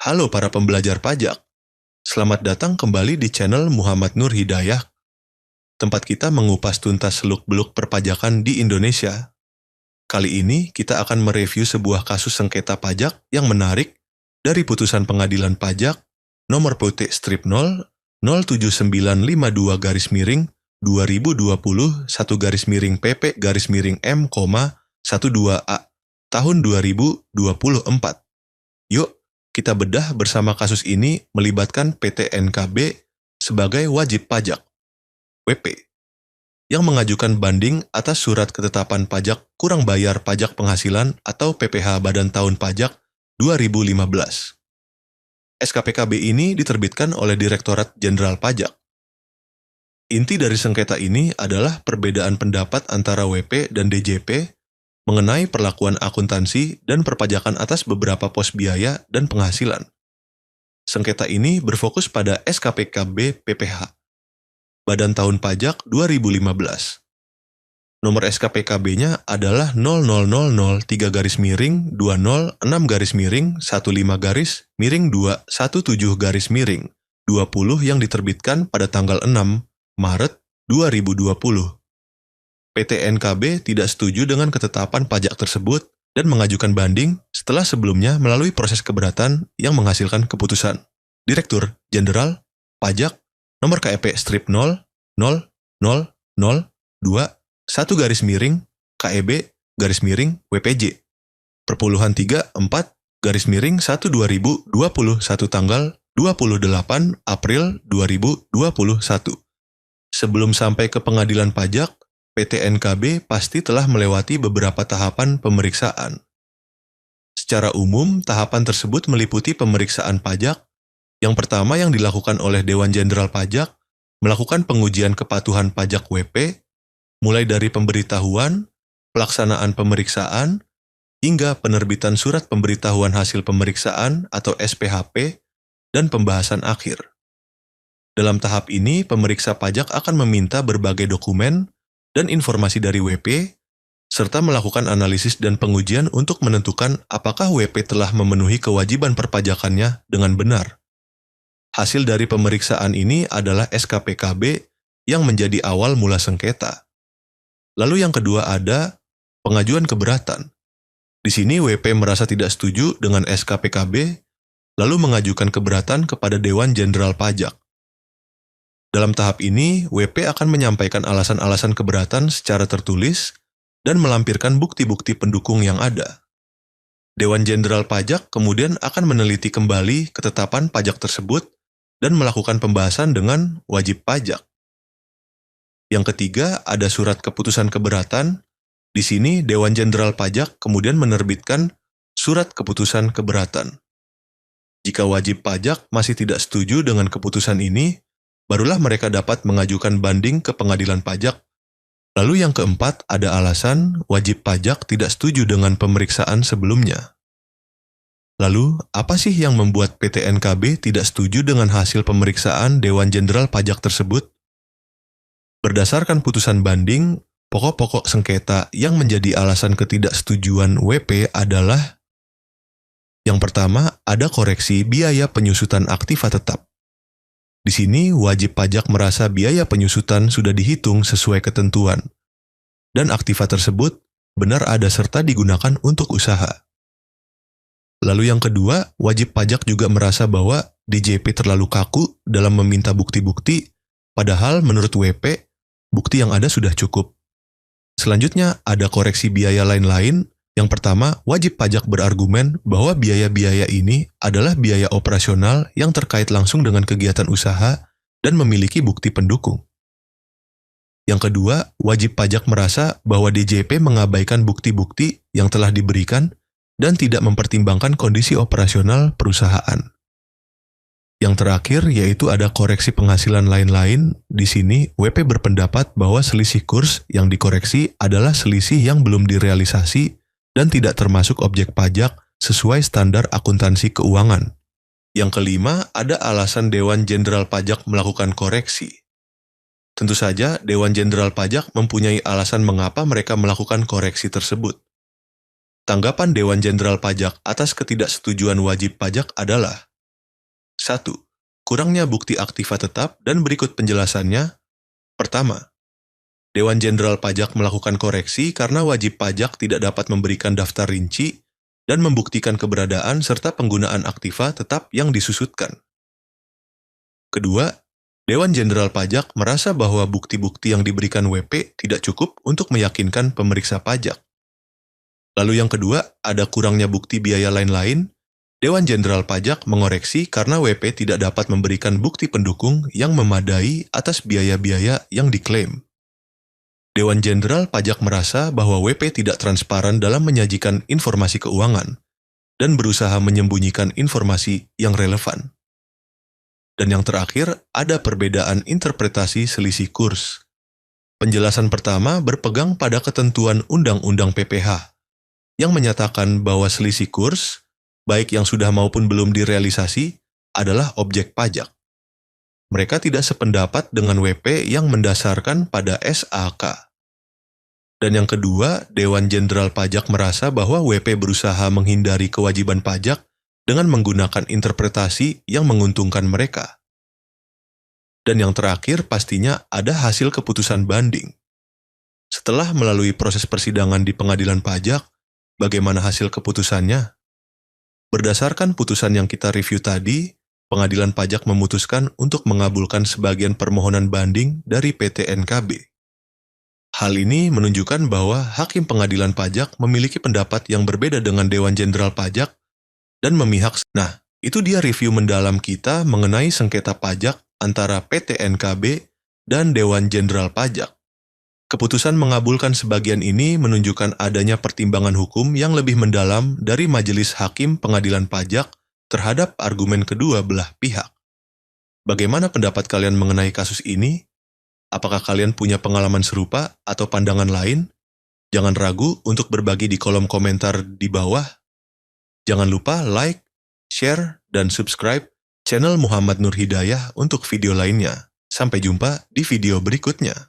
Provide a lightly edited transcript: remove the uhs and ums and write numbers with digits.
Halo para pembelajar pajak, selamat datang kembali di channel Muhammad Nur Hidayah, tempat kita mengupas tuntas seluk-beluk perpajakan di Indonesia. Kali ini kita akan mereview sebuah kasus sengketa pajak yang menarik dari putusan pengadilan pajak nomor PT strip 00952-2020 1/PP-M,12A tahun 2024. Yuk, kita bedah bersama kasus ini melibatkan PT NKB sebagai wajib pajak, WP, yang mengajukan banding atas surat ketetapan pajak kurang bayar pajak penghasilan atau PPh Badan Tahun Pajak 2015. SKPKB ini diterbitkan oleh Direktorat Jenderal Pajak. Inti dari sengketa ini adalah perbedaan pendapat antara WP dan DJP mengenai perlakuan akuntansi dan perpajakan atas beberapa pos biaya dan penghasilan. Sengketa ini berfokus pada SKPKB PPh, Badan Tahun Pajak 2015. Nomor SKPKB-nya adalah 00030-15-217-217-20 yang diterbitkan pada tanggal 6 Maret 2020. PT NKB tidak setuju dengan ketetapan pajak tersebut dan mengajukan banding setelah sebelumnya melalui proses keberatan yang menghasilkan keputusan. Direktur Jenderal Pajak nomor KEP strip 00001-KEB-WPJ perpuluhan 34-1/2021 tanggal 28 April 2021. Sebelum sampai ke pengadilan pajak, PT NKB pasti telah melewati beberapa tahapan pemeriksaan. Secara umum, tahapan tersebut meliputi pemeriksaan pajak. Yang pertama yang dilakukan oleh Dewan Jenderal Pajak, melakukan pengujian kepatuhan pajak WP, mulai dari pemberitahuan, pelaksanaan pemeriksaan, hingga penerbitan surat pemberitahuan hasil pemeriksaan atau SPHP, dan pembahasan akhir. Dalam tahap ini, pemeriksa pajak akan meminta berbagai dokumen dan informasi dari WP, serta melakukan analisis dan pengujian untuk menentukan apakah WP telah memenuhi kewajiban perpajakannya dengan benar. Hasil dari pemeriksaan ini adalah SKPKB yang menjadi awal mula sengketa. Lalu yang kedua ada pengajuan keberatan. Di sini WP merasa tidak setuju dengan SKPKB, lalu mengajukan keberatan kepada Dewan Jenderal Pajak. Dalam tahap ini, WP akan menyampaikan alasan-alasan keberatan secara tertulis dan melampirkan bukti-bukti pendukung yang ada. Dewan Jenderal Pajak kemudian akan meneliti kembali ketetapan pajak tersebut dan melakukan pembahasan dengan wajib pajak. Yang ketiga, ada surat keputusan keberatan. Di sini, Dewan Jenderal Pajak kemudian menerbitkan surat keputusan keberatan. Jika wajib pajak masih tidak setuju dengan keputusan ini, barulah mereka dapat mengajukan banding ke pengadilan pajak. Lalu yang keempat, ada alasan wajib pajak tidak setuju dengan pemeriksaan sebelumnya. Lalu, apa sih yang membuat PT NKB tidak setuju dengan hasil pemeriksaan Dewan Jenderal Pajak tersebut? Berdasarkan putusan banding, pokok-pokok sengketa yang menjadi alasan ketidaksetujuan WP adalah: yang pertama, ada koreksi biaya penyusutan aktiva tetap. Di sini, wajib pajak merasa biaya penyusutan sudah dihitung sesuai ketentuan, dan aktiva tersebut benar ada serta digunakan untuk usaha. Lalu yang kedua, wajib pajak juga merasa bahwa DJP terlalu kaku dalam meminta bukti-bukti, padahal menurut WP, bukti yang ada sudah cukup. Selanjutnya, ada koreksi biaya lain-lain. Yang pertama, wajib pajak berargumen bahwa biaya-biaya ini adalah biaya operasional yang terkait langsung dengan kegiatan usaha dan memiliki bukti pendukung. Yang kedua, wajib pajak merasa bahwa DJP mengabaikan bukti-bukti yang telah diberikan dan tidak mempertimbangkan kondisi operasional perusahaan. Yang terakhir, yaitu ada koreksi penghasilan lain-lain. Di sini, WP berpendapat bahwa selisih kurs yang dikoreksi adalah selisih yang belum direalisasi dan tidak termasuk objek pajak sesuai standar akuntansi keuangan. Yang kelima, ada alasan Dewan Jenderal Pajak melakukan koreksi. Tentu saja, Dewan Jenderal Pajak mempunyai alasan mengapa mereka melakukan koreksi tersebut. Tanggapan Dewan Jenderal Pajak atas ketidaksetujuan wajib pajak adalah, 1. Kurangnya bukti aktiva tetap dan berikut penjelasannya. Pertama, Dewan Jenderal Pajak melakukan koreksi karena wajib pajak tidak dapat memberikan daftar rinci dan membuktikan keberadaan serta penggunaan aktiva tetap yang disusutkan. Kedua, Dewan Jenderal Pajak merasa bahwa bukti-bukti yang diberikan WP tidak cukup untuk meyakinkan pemeriksa pajak. Lalu yang kedua, ada kurangnya bukti biaya lain-lain. Dewan Jenderal Pajak mengoreksi karena WP tidak dapat memberikan bukti pendukung yang memadai atas biaya-biaya yang diklaim. Dewan Jenderal Pajak merasa bahwa WP tidak transparan dalam menyajikan informasi keuangan dan berusaha menyembunyikan informasi yang relevan. Dan yang terakhir, ada perbedaan interpretasi selisih kurs. Penjelasan pertama berpegang pada ketentuan Undang-Undang PPH yang menyatakan bahwa selisih kurs, baik yang sudah maupun belum direalisasi, adalah objek pajak. Mereka tidak sependapat dengan WP yang mendasarkan pada SAK. Dan yang kedua, Dewan Jenderal Pajak merasa bahwa WP berusaha menghindari kewajiban pajak dengan menggunakan interpretasi yang menguntungkan mereka. Dan yang terakhir, pastinya ada hasil keputusan banding. Setelah melalui proses persidangan di pengadilan pajak, bagaimana hasil keputusannya? Berdasarkan putusan yang kita review tadi, pengadilan pajak memutuskan untuk mengabulkan sebagian permohonan banding dari PT NKB. Hal ini menunjukkan bahwa Hakim Pengadilan Pajak memiliki pendapat yang berbeda dengan Dewan Jenderal Pajak dan memihak. Nah, itu dia review mendalam kita mengenai sengketa pajak antara PT NKB dan Dewan Jenderal Pajak. Keputusan mengabulkan sebagian ini menunjukkan adanya pertimbangan hukum yang lebih mendalam dari Majelis Hakim Pengadilan Pajak terhadap argumen kedua belah pihak. Bagaimana pendapat kalian mengenai kasus ini? Apakah kalian punya pengalaman serupa atau pandangan lain? Jangan ragu untuk berbagi di kolom komentar di bawah. Jangan lupa like, share, dan subscribe channel Muhammad Nur Hidayah untuk video lainnya. Sampai jumpa di video berikutnya.